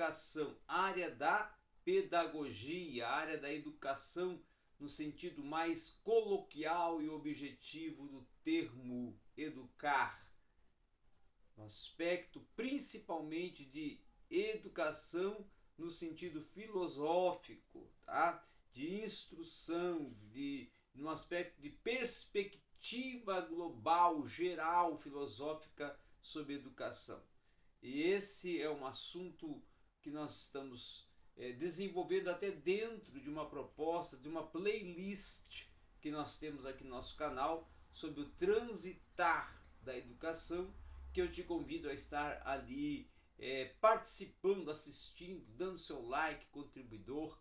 educação, área da pedagogia, área da educação no sentido mais coloquial e objetivo do termo educar, no aspecto principalmente de educação no sentido filosófico, tá? De instrução, no aspecto de perspectiva global, geral, filosófica sobre educação. E esse é um assunto que nós estamos desenvolvendo até dentro de uma proposta, de uma playlist que nós temos aqui no nosso canal sobre o transitar da educação, que eu te convido a estar ali participando, assistindo, dando seu like, contribuidor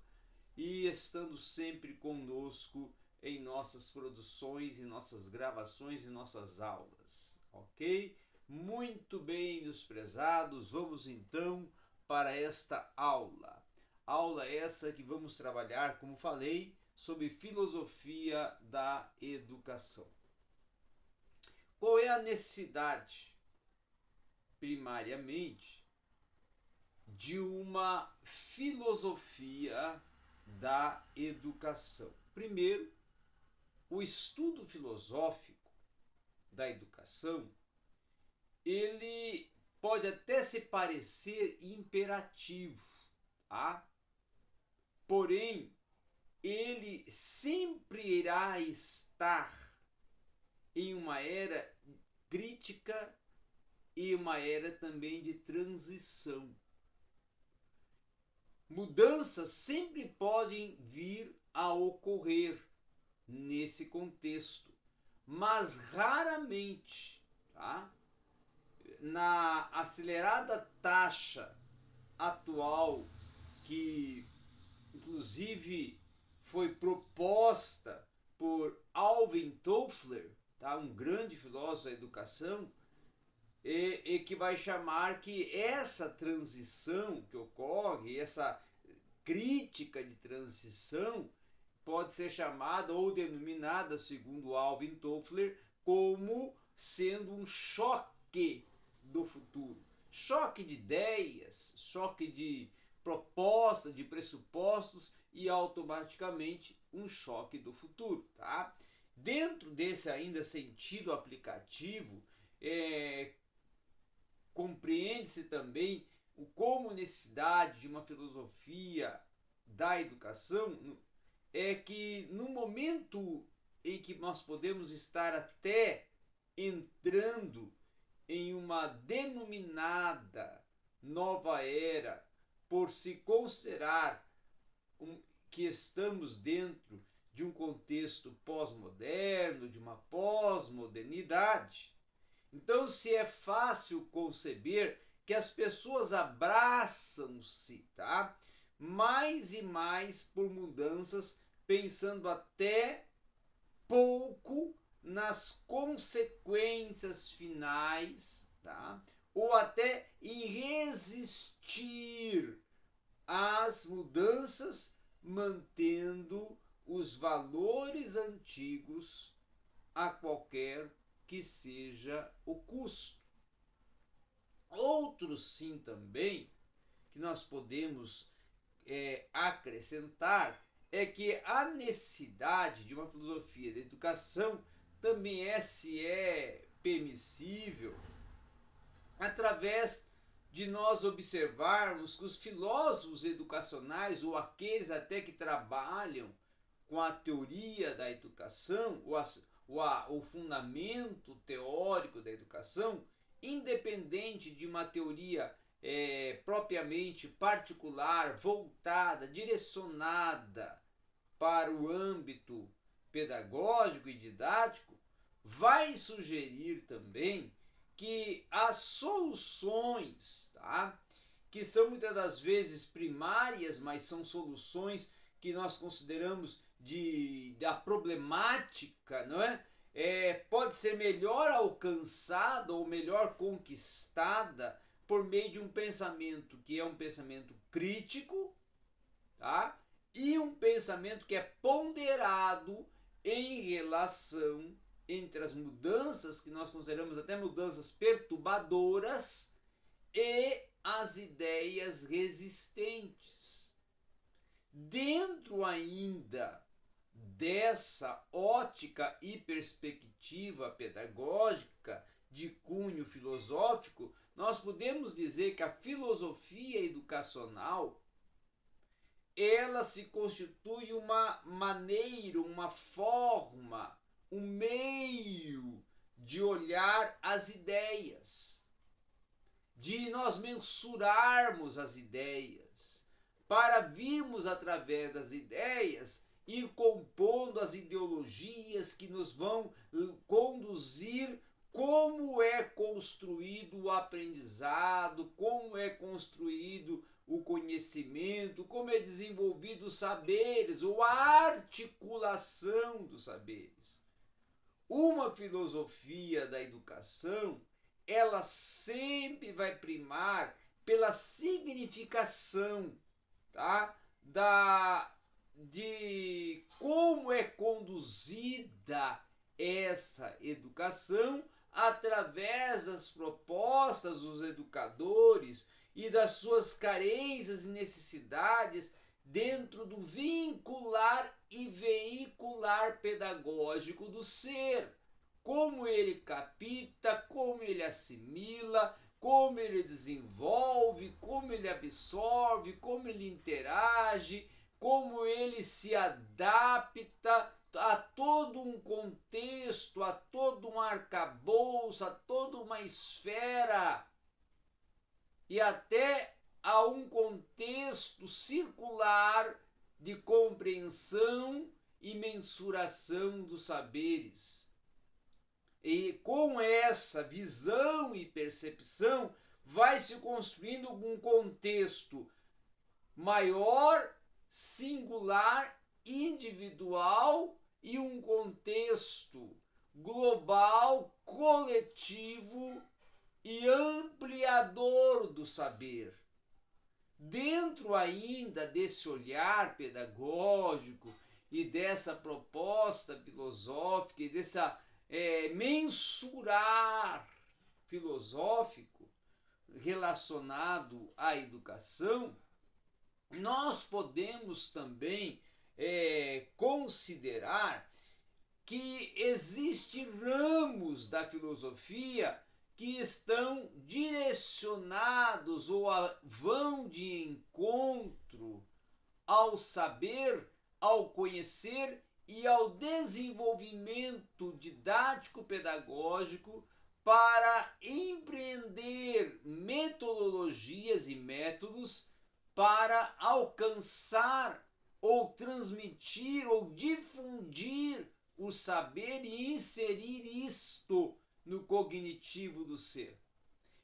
e estando sempre conosco em nossas produções, em nossas gravações e nossas aulas, ok? Muito bem, meus prezados, vamos então para esta aula. Aula essa que vamos trabalhar, como falei, sobre filosofia da educação. Qual é a necessidade, primariamente, de uma filosofia da educação? Primeiro, o estudo filosófico da educação, ele pode até se parecer imperativo, tá? Porém, ele sempre irá estar em uma era crítica e uma era também de transição. Mudanças sempre podem vir a ocorrer nesse contexto, mas raramente, tá? Na acelerada taxa atual, que inclusive foi proposta por Alvin Toffler, tá? Um grande filósofo da educação, e que vai chamar que essa transição que ocorre, essa crítica de transição, pode ser chamada ou denominada, segundo Alvin Toffler, como sendo um choque do futuro. Choque de ideias, choque de proposta, de pressupostos e automaticamente um choque do futuro, tá? Dentro desse ainda sentido aplicativo, compreende-se também como necessidade de uma filosofia da educação é que no momento em que nós podemos estar até entrando em uma denominada nova era, por se considerar que estamos dentro de um contexto pós-moderno, de uma pós-modernidade. Então, se é fácil conceber que as pessoas abraçam-se, tá? Mais e mais por mudanças, pensando até pouco nas consequências finais, tá? Ou até em resistir às mudanças, mantendo os valores antigos a qualquer que seja o custo. Outro sim também que nós podemos acrescentar é que a necessidade de uma filosofia da educação também é permissível através de nós observarmos que os filósofos educacionais, ou aqueles até que trabalham com a teoria da educação, o fundamento teórico da educação, independente de uma teoria propriamente particular, voltada, direcionada para o âmbito pedagógico e didático, vai sugerir também que as soluções, tá? Que são muitas das vezes primárias, mas são soluções que nós consideramos da problemática, não é? Pode ser melhor alcançada ou melhor conquistada por meio de um pensamento que é um pensamento crítico, tá? E um pensamento que é ponderado em relação entre as mudanças que nós consideramos até mudanças perturbadoras e as ideias resistentes. Dentro ainda dessa ótica e perspectiva pedagógica de cunho filosófico, nós podemos dizer que a filosofia educacional ela se constitui uma maneira, uma forma, um meio de olhar as ideias, de nós mensurarmos as ideias, para virmos através das ideias ir compondo as ideologias que nos vão conduzir como é construído o aprendizado, como é construído o conhecimento, como é desenvolvido os saberes, ou a articulação dos saberes. Uma filosofia da educação, ela sempre vai primar pela significação, tá? De como é conduzida essa educação através das propostas dos educadores e das suas carências e necessidades dentro do vincular e veicular pedagógico do ser. Como ele capta, como ele assimila, como ele desenvolve, como ele absorve, como ele interage, como ele se adapta a todo um contexto, a todo um arcabouço, a toda uma esfera e até a um contexto circular de compreensão e mensuração dos saberes. E com essa visão e percepção vai se construindo um contexto maior, singular, individual e um contexto global, coletivo e ampliador do saber. Dentro ainda desse olhar pedagógico e dessa proposta filosófica e dessa mensurar filosófico relacionado à educação, nós podemos também considerar que existem ramos da filosofia que estão direcionados ou vão de encontro ao saber, ao conhecer e ao desenvolvimento didático-pedagógico para empreender metodologias e métodos para alcançar ou transmitir ou difundir o saber e inserir isto no cognitivo do ser.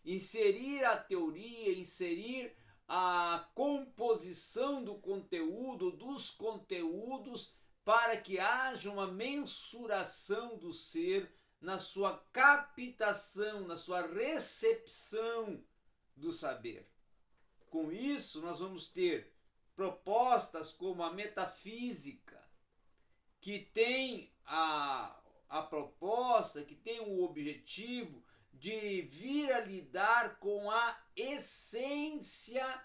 Inserir a teoria, inserir a composição do conteúdo, dos conteúdos, para que haja uma mensuração do ser na sua captação, na sua recepção do saber. Com isso, nós vamos ter propostas como a metafísica, que tem a proposta, que tem o objetivo de vir a lidar com a essência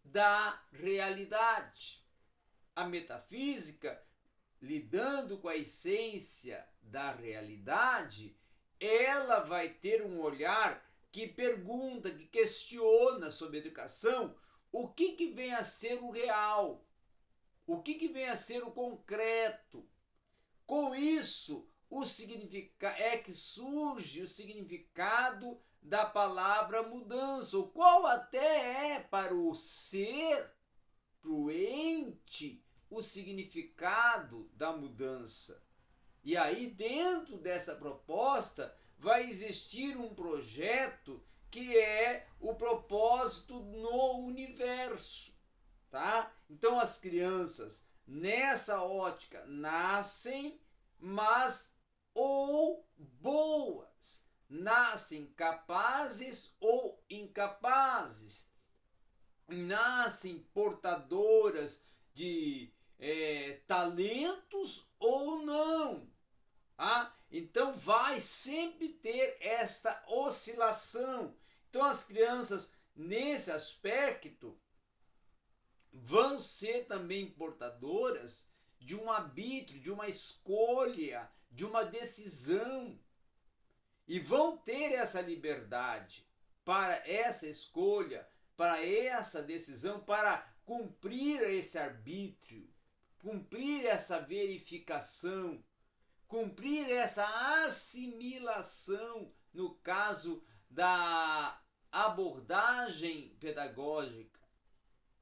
da realidade. A metafísica, lidando com a essência da realidade, ela vai ter um olhar que pergunta, que questiona sobre a educação, o que vem a ser o real, o que vem a ser o concreto. Com isso, é que surge o significado da palavra mudança, o qual até é para o ser, para o ente, o significado da mudança. E aí, dentro dessa proposta, vai existir um projeto que é o propósito no universo, tá? Então, as crianças, nessa ótica, nascem, mas ou boas, nascem capazes ou incapazes, nascem portadoras de talentos ou não. Então vai sempre ter esta oscilação. Então as crianças nesse aspecto, vão ser também portadoras de um arbítrio, de uma escolha, de uma decisão. E vão ter essa liberdade para essa escolha, para essa decisão, para cumprir esse arbítrio, cumprir essa verificação, cumprir essa assimilação, no caso da abordagem pedagógica,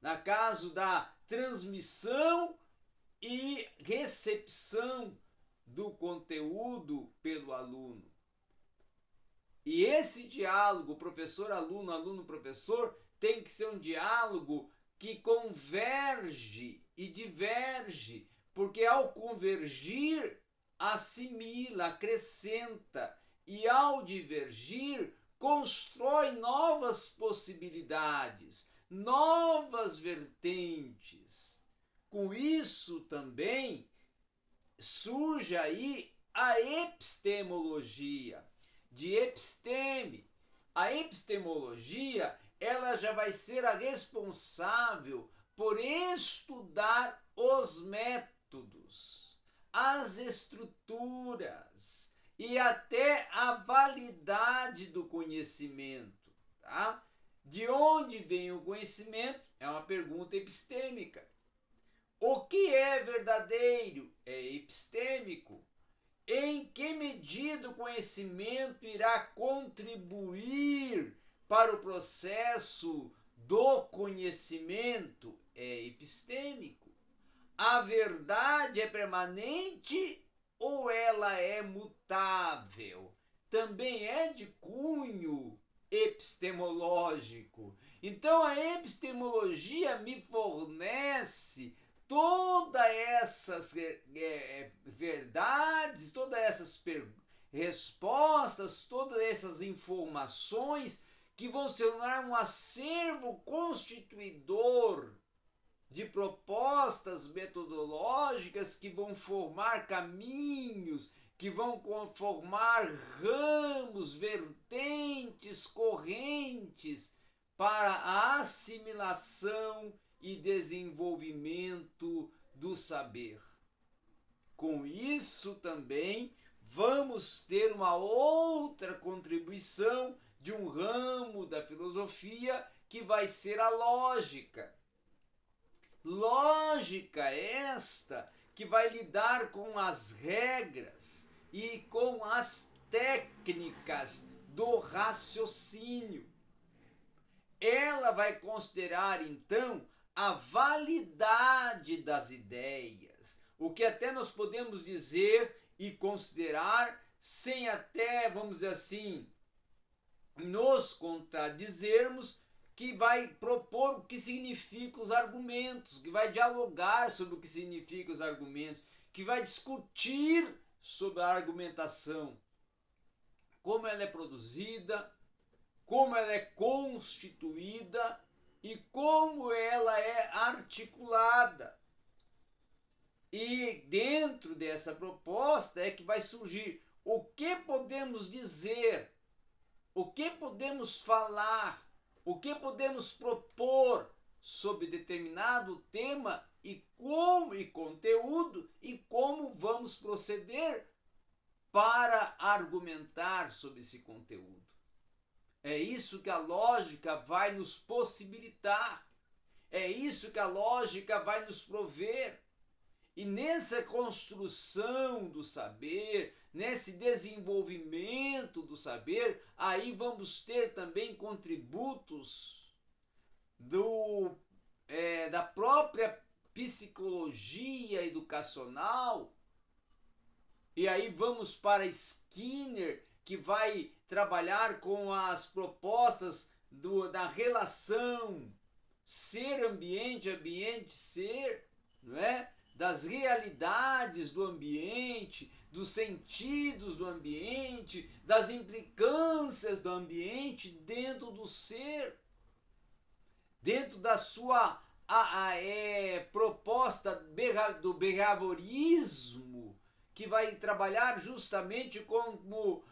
no caso da transmissão e recepção do conteúdo pelo aluno. E esse diálogo professor-aluno, aluno-professor, tem que ser um diálogo que converge e diverge, porque ao convergir, assimila, acrescenta, e ao divergir, constrói novas possibilidades, novas vertentes. Com isso também surge aí a epistemologia, de episteme. A epistemologia, ela já vai ser a responsável por estudar os métodos, as estruturas e até a validade do conhecimento, tá? De onde vem o conhecimento? É uma pergunta epistêmica. O que é verdadeiro? É epistêmico. Em que medida o conhecimento irá contribuir para o processo do conhecimento? É epistêmico. A verdade é permanente ou ela é mutável? Também é de cunho epistemológico. Então a epistemologia me fornece todas essas verdades, todas essas respostas, todas essas informações que vão se tornar um acervo constituidor de propostas metodológicas que vão formar caminhos, que vão formar ramos, vertentes, correntes para a assimilação e desenvolvimento do saber. Com isso também vamos ter uma outra contribuição de um ramo da filosofia que vai ser a lógica. Lógica esta que vai lidar com as regras e com as técnicas do raciocínio. Ela vai considerar então a validade das ideias, o que até nós podemos dizer e considerar sem até, vamos dizer assim, nos contradizermos, que vai propor o que significam os argumentos, que vai dialogar sobre o que significam os argumentos, que vai discutir sobre a argumentação, como ela é produzida, como ela é constituída e como ela é articulada. E dentro dessa proposta é que vai surgir o que podemos dizer, o que podemos falar, o que podemos propor sobre determinado tema e como e conteúdo e como vamos proceder para argumentar sobre esse conteúdo. É isso que a lógica vai nos possibilitar. É isso que a lógica vai nos prover. E nessa construção do saber, nesse desenvolvimento do saber, aí vamos ter também contributos da própria psicologia educacional. E aí vamos para Skinner, que vai trabalhar com as propostas da relação ser-ambiente, ambiente-ser, não é? Das realidades do ambiente, dos sentidos do ambiente, das implicâncias do ambiente dentro do ser, dentro da sua proposta do behaviorismo, que vai trabalhar justamente como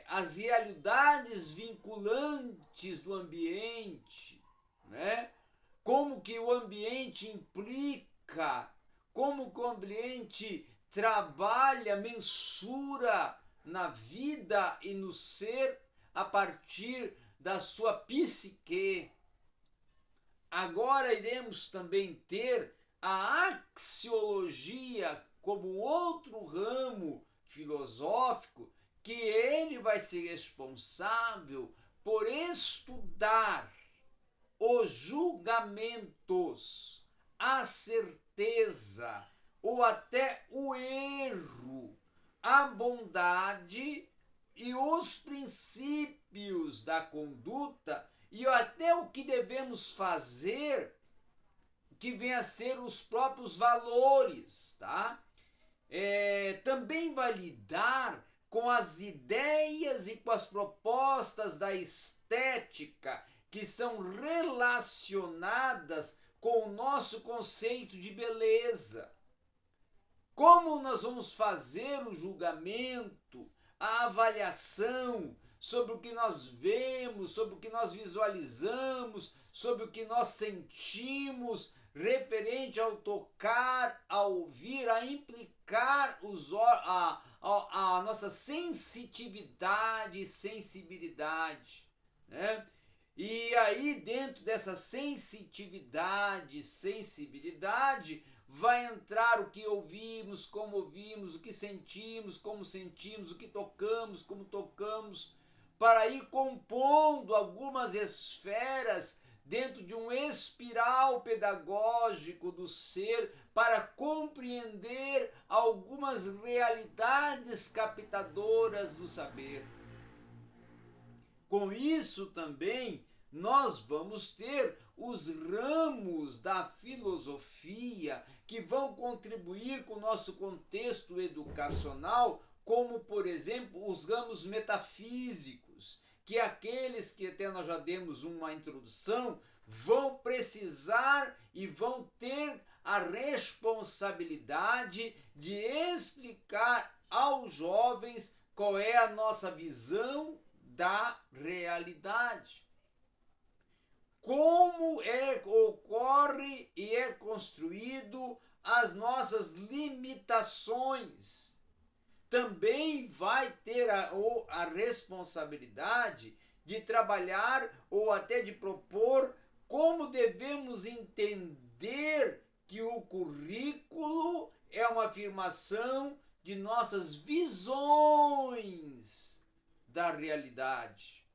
as realidades vinculantes do ambiente, né? Como que o ambiente implica, como que o ambiente trabalha, mensura na vida e no ser a partir da sua psique. Agora iremos também ter a axiologia como outro ramo filosófico que ele vai ser responsável por estudar os julgamentos, a certeza ou até o erro, a bondade e os princípios da conduta e até o que devemos fazer, que vem a ser os próprios valores, tá? Também vai lidar com as ideias e com as propostas da estética que são relacionadas com o nosso conceito de beleza. Como nós vamos fazer o julgamento, a avaliação sobre o que nós vemos, sobre o que nós visualizamos, sobre o que nós sentimos, referente ao tocar, ao ouvir, a implicar a nossa sensitividade e sensibilidade, né? E aí, dentro dessa sensitividade e sensibilidade, vai entrar o que ouvimos, como ouvimos, o que sentimos, como sentimos, o que tocamos, como tocamos, para ir compondo algumas esferas dentro de um espiral pedagógico do ser para compreender algumas realidades captadoras do saber. Com isso também nós vamos ter os ramos da filosofia que vão contribuir com o nosso contexto educacional, como, por exemplo, os ramos metafísicos, que aqueles que até nós já demos uma introdução, vão precisar e vão ter a responsabilidade de explicar aos jovens qual é a nossa visão da realidade. Como ocorre e é construído as nossas limitações. Também vai ter a responsabilidade de trabalhar ou até de propor como devemos entender que o currículo é uma afirmação de nossas visões da realidade.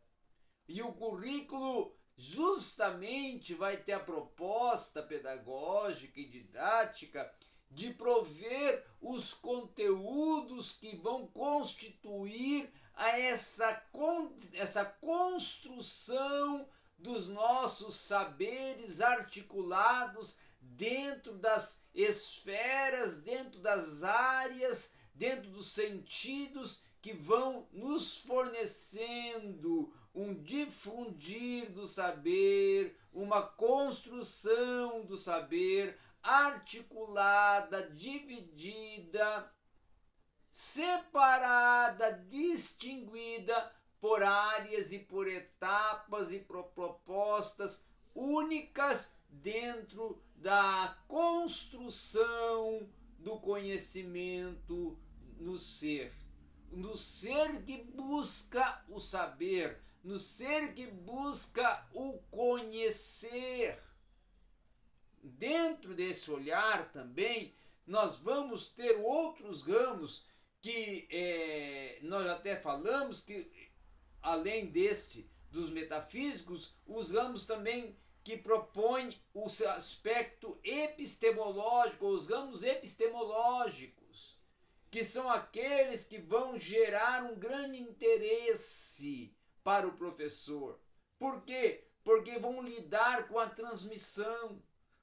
E o currículo justamente vai ter a proposta pedagógica e didática de prover os conteúdos que vão constituir essa construção dos nossos saberes articulados dentro das esferas, dentro das áreas, dentro dos sentidos que vão nos fornecendo um difundir do saber, uma construção do saber articulada, dividida, separada, distinguida por áreas e por etapas e por propostas únicas dentro da construção do conhecimento no ser que busca o saber, no ser que busca o conhecer. Dentro desse olhar também, nós vamos ter outros ramos que nós até falamos que, além dos metafísicos, os ramos também que propõem o aspecto epistemológico, os ramos epistemológicos, que são aqueles que vão gerar um grande interesse para o professor. Por quê? Porque vão lidar com a transmissão,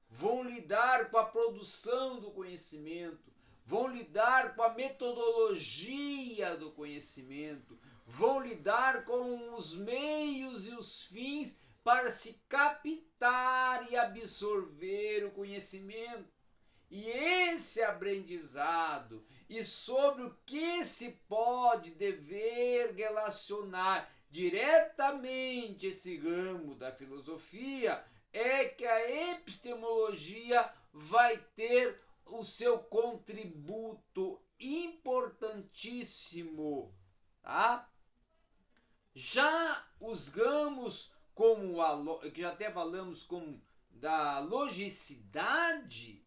vão lidar com a produção do conhecimento, vão lidar com a metodologia do conhecimento, vão lidar com os meios e os fins para se captar e absorver o conhecimento. E esse aprendizado e sobre o que se pode dever relacionar diretamente esse ramo da filosofia é que a epistemologia vai ter o seu contributo importantíssimo, tá? Já os ramos como que já até falamos como da logicidade,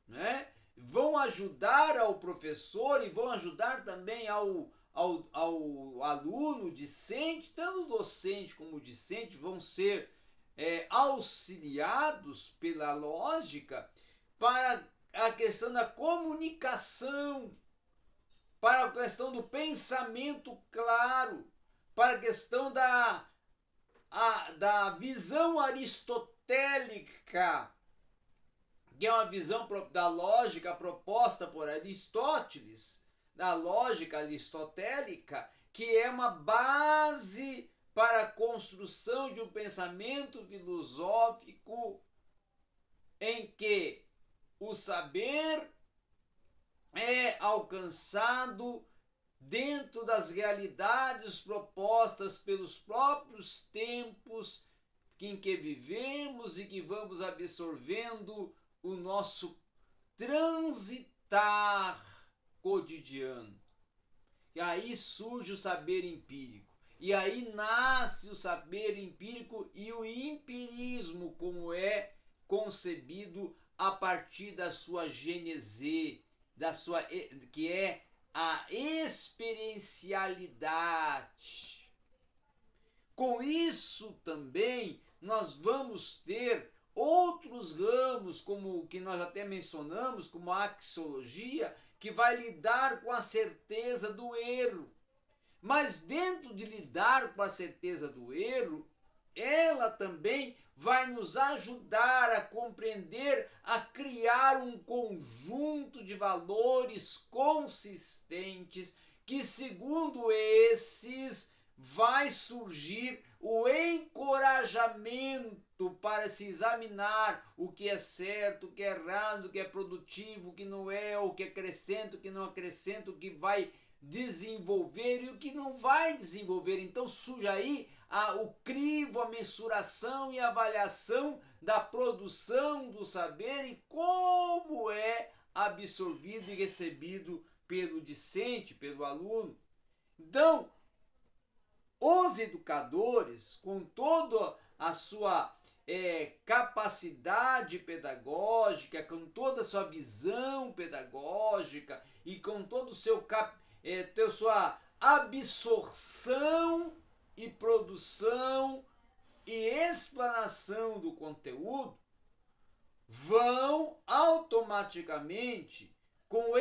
né? Vão ajudar ao professor e vão ajudar também ao aluno discente, tanto o docente como o discente vão ser auxiliados pela lógica para a questão da comunicação, para a questão do pensamento claro, para a questão da visão aristotélica, que é uma visão da lógica proposta por Aristóteles, da lógica aristotélica, que é uma base para a construção de um pensamento filosófico em que o saber é alcançado dentro das realidades propostas pelos próprios tempos em que vivemos e que vamos absorvendo o nosso transitar cotidiano. E aí surge o saber empírico. E aí nasce o saber empírico e o empirismo, como é concebido a partir da sua gênese, que é a experiencialidade. Com isso também nós vamos ter outros ramos, como o que nós até mencionamos, como a axiologia, que vai lidar com a certeza do erro. Mas dentro de lidar com a certeza do erro, ela também vai nos ajudar a compreender, a criar um conjunto de valores consistentes que, segundo esses, vai surgir o encorajamento para se examinar o que é certo, o que é errado, o que é produtivo, o que não é, o que acrescenta, o que não acrescenta, o que vai desenvolver e o que não vai desenvolver. Então surge aí o crivo, a mensuração e a avaliação da produção do saber e como é absorvido e recebido pelo discente, pelo aluno. Então, os educadores, com toda a sua capacidade pedagógica, com toda a sua visão pedagógica e com todo o seu sua absorção e produção e explanação do conteúdo, vão automaticamente com o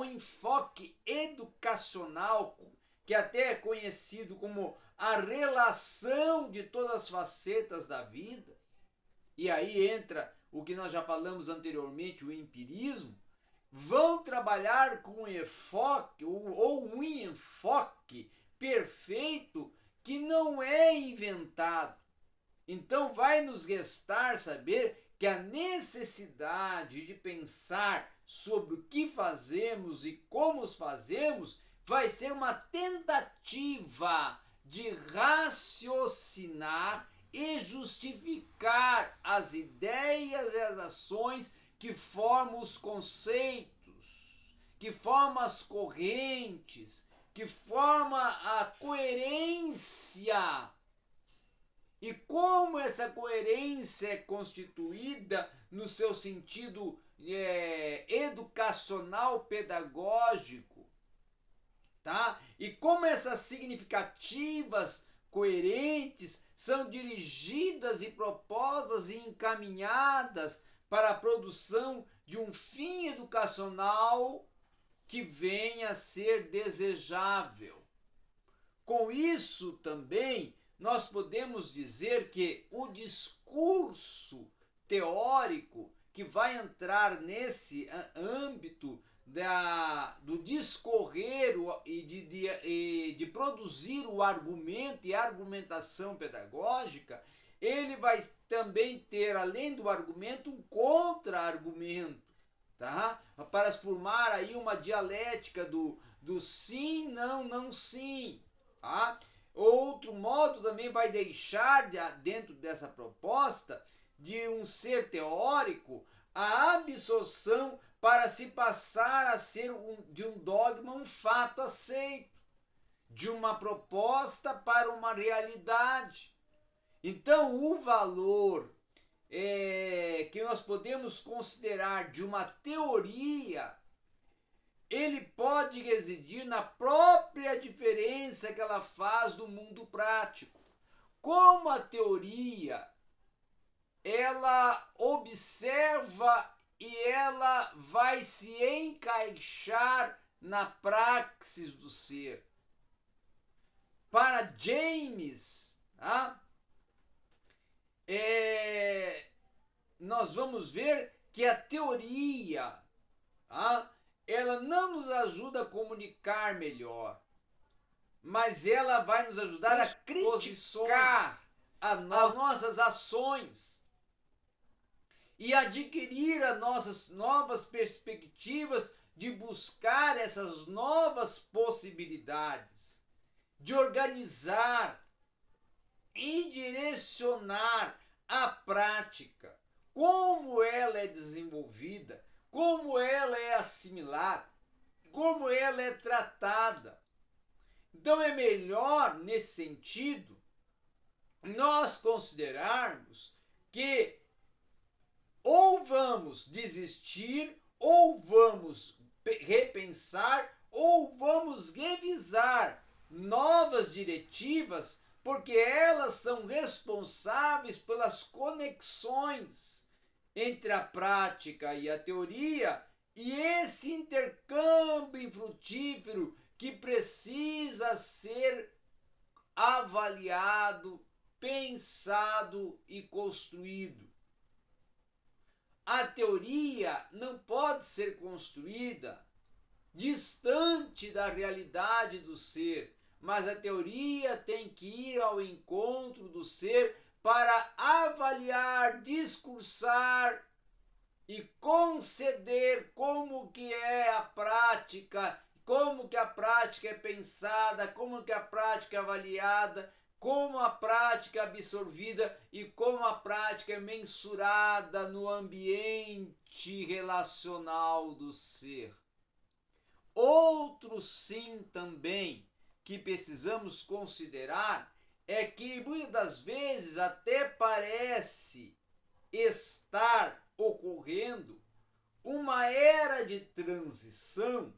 enfoque educacional, que até é conhecido como a relação de todas as facetas da vida, e aí entra o que nós já falamos anteriormente, o empirismo, vão trabalhar com um enfoque ou um enfoque perfeito que não é inventado. Então vai nos restar saber que a necessidade de pensar sobre o que fazemos e como os fazemos vai ser uma tentativa de raciocinar e justificar as ideias e as ações que formam os conceitos, que formam as correntes, que formam a coerência. E como essa coerência é constituída no seu sentido educacional pedagógico, tá? E como essas significativas coerentes são dirigidas e propostas e encaminhadas para a produção de um fim educacional que venha a ser desejável. Com isso também nós podemos dizer que o discurso teórico que vai entrar nesse âmbito do discorrer e de produzir o argumento e a argumentação pedagógica ele vai também ter, além do argumento, um contra-argumento, tá? Para formar aí uma dialética do sim, não, não, sim, tá? Outro modo também vai deixar, dentro dessa proposta, de um ser teórico, a absorção para se passar a ser de um dogma um fato aceito, de uma proposta para uma realidade. Então, o valor que nós podemos considerar de uma teoria, ele pode residir na própria diferença que ela faz do mundo prático. Como a teoria, ela observa e ela vai se encaixar na praxis do ser. Para James, tá? Nós vamos ver que a teoria, tá? Ela não nos ajuda a comunicar melhor, mas ela vai nos ajudar a criticar as nossas ações e adquirir as nossas novas perspectivas de buscar essas novas possibilidades, de organizar e direcionar a prática, como ela é desenvolvida, como ela é assimilada, como ela é tratada. Então é melhor, nesse sentido, nós considerarmos que ou vamos desistir, ou vamos repensar, ou vamos revisar novas diretivas, porque elas são responsáveis pelas conexões entre a prática e a teoria, e esse intercâmbio infrutífero que precisa ser avaliado, pensado e construído. A teoria não pode ser construída distante da realidade do ser, mas a teoria tem que ir ao encontro do ser para avaliar, discursar e conceder como que é a prática, como que a prática é pensada, como que a prática é avaliada, como a prática é absorvida e como a prática é mensurada no ambiente relacional do ser. Outro sim também que precisamos considerar é que muitas das vezes até parece estar ocorrendo uma era de transição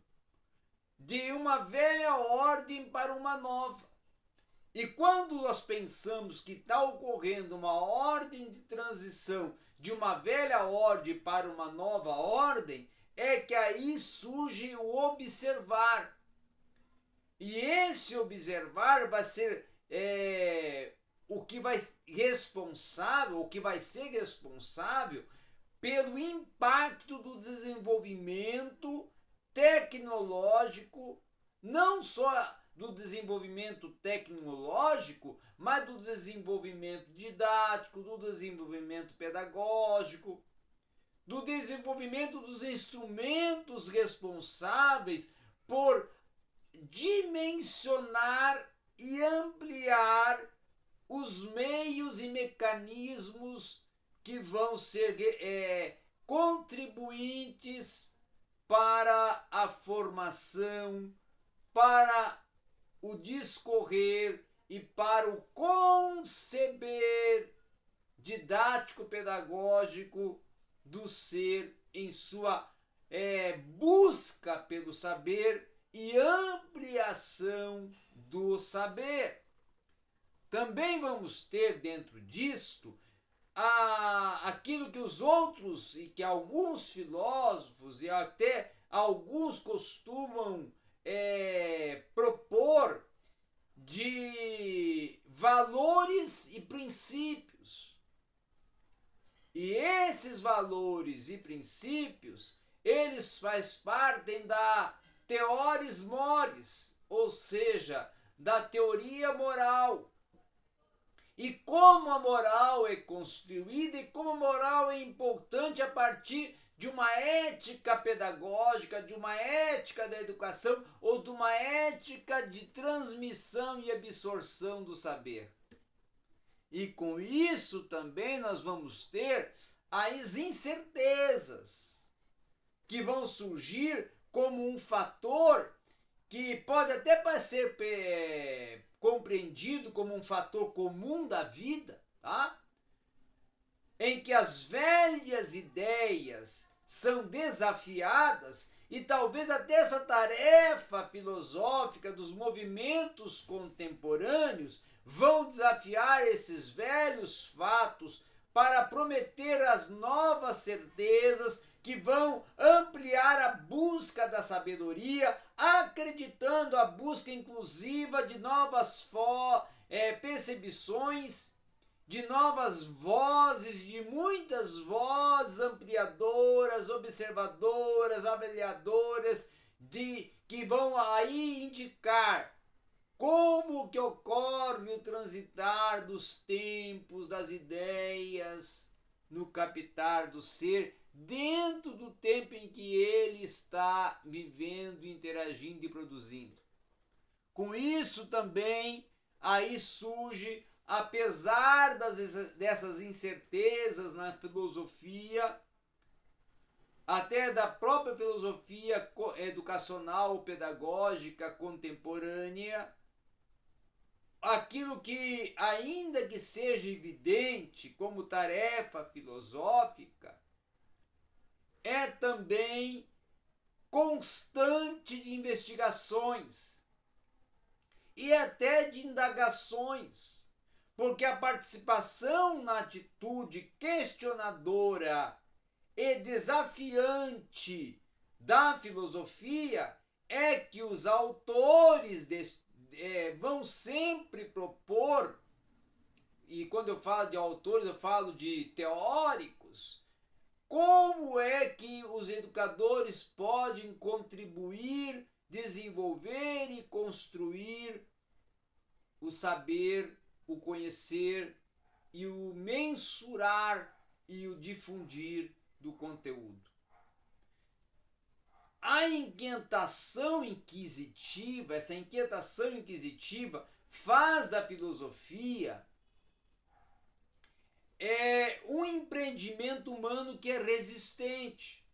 de uma velha ordem para uma nova. E quando nós pensamos que está ocorrendo uma ordem de transição de uma velha ordem para uma nova ordem, é que aí surge o observar. E esse observar vai ser o que vai ser responsável pelo impacto do desenvolvimento tecnológico, não só do desenvolvimento tecnológico, mas do desenvolvimento didático, do desenvolvimento pedagógico, do desenvolvimento dos instrumentos responsáveis por dimensionar e ampliar os meios e mecanismos que vão ser contribuintes para a formação, para o discorrer e para o conceber didático-pedagógico do ser em sua busca pelo saber e ampliação do saber. Também vamos ter dentro disto aquilo que os outros e que alguns filósofos e até alguns costumam propor de valores e princípios. E esses valores e princípios, eles fazem parte da theoris mores, ou seja, da teoria moral. e como a moral é construída e como a moral é importante a partir de uma ética pedagógica, de uma ética da educação ou de uma ética de transmissão e absorção do saber. E com isso também nós vamos ter as incertezas que vão surgir como um fator que pode até ser compreendido como um fator comum da vida, tá? Em que as velhas ideias são desafiadas e talvez até essa tarefa filosófica dos movimentos contemporâneos vão desafiar esses velhos fatos para prometer as novas certezas que vão ampliar a busca da sabedoria, acreditando a busca inclusiva de novas percepções, de novas vozes, de muitas vozes ampliadoras, observadoras, avaliadoras, que vão aí indicar como que ocorre o transitar dos tempos, das ideias, no captar do ser, dentro do tempo em que ele está vivendo, interagindo e produzindo. Com isso também, aí surge, apesar dessas incertezas na filosofia, até da própria filosofia educacional ou pedagógica contemporânea, aquilo que, ainda que seja evidente como tarefa filosófica, é também constante de investigações e até de indagações, porque a participação na atitude questionadora e desafiante da filosofia é que os autores vão sempre propor, e quando eu falo de autores, eu falo de teóricos, como é que os educadores podem contribuir, desenvolver e construir o saber, o conhecer e o mensurar e o difundir do conteúdo. A inquietação inquisitiva, essa inquietação inquisitiva faz da filosofia um empreendimento humano que é resistente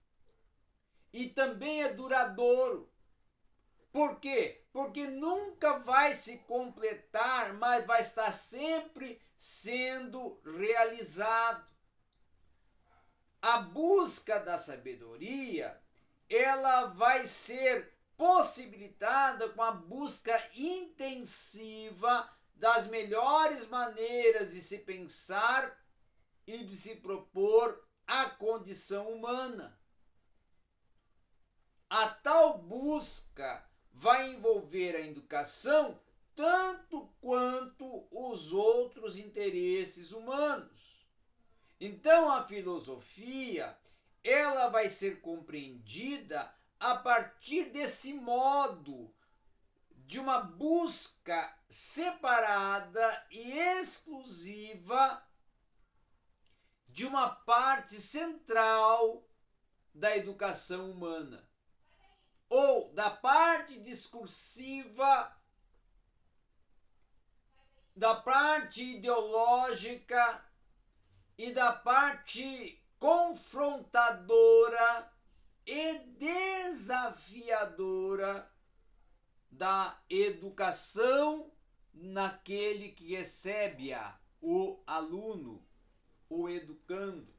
e também é duradouro. Por quê? Porque nunca vai se completar, mas vai estar sempre sendo realizado. A busca da sabedoria, ela vai ser possibilitada com a busca intensiva das melhores maneiras de se pensar e de se propor a condição humana. A tal busca vai envolver a educação tanto quanto os outros interesses humanos. Então a filosofia, ela vai ser compreendida a partir desse modo de uma busca separada e exclusiva de uma parte central da educação humana, ou da parte discursiva, da parte ideológica e da parte confrontadora e desafiadora da educação naquele que recebe-a, o aluno, o educando.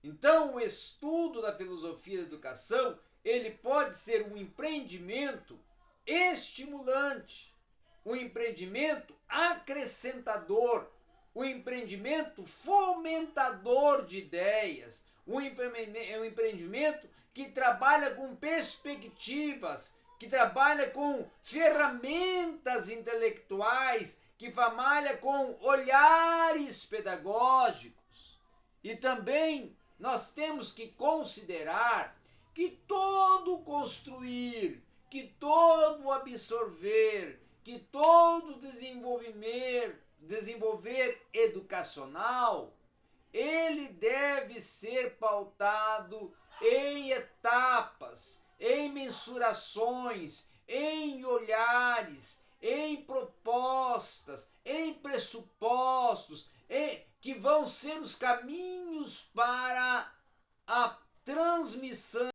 Então, o estudo da filosofia da educação, ele pode ser um empreendimento estimulante, um empreendimento acrescentador, um empreendimento fomentador de ideias, um empreendimento que trabalha com perspectivas, que trabalha com ferramentas intelectuais, que trabalha com olhares pedagógicos. E também nós temos que considerar que todo construir, que todo absorver, que todo desenvolvimento desenvolver educacional, ele deve ser pautado em etapas, em mensurações, em olhares, em propostas, em pressupostos, que vão ser os caminhos para a transmissão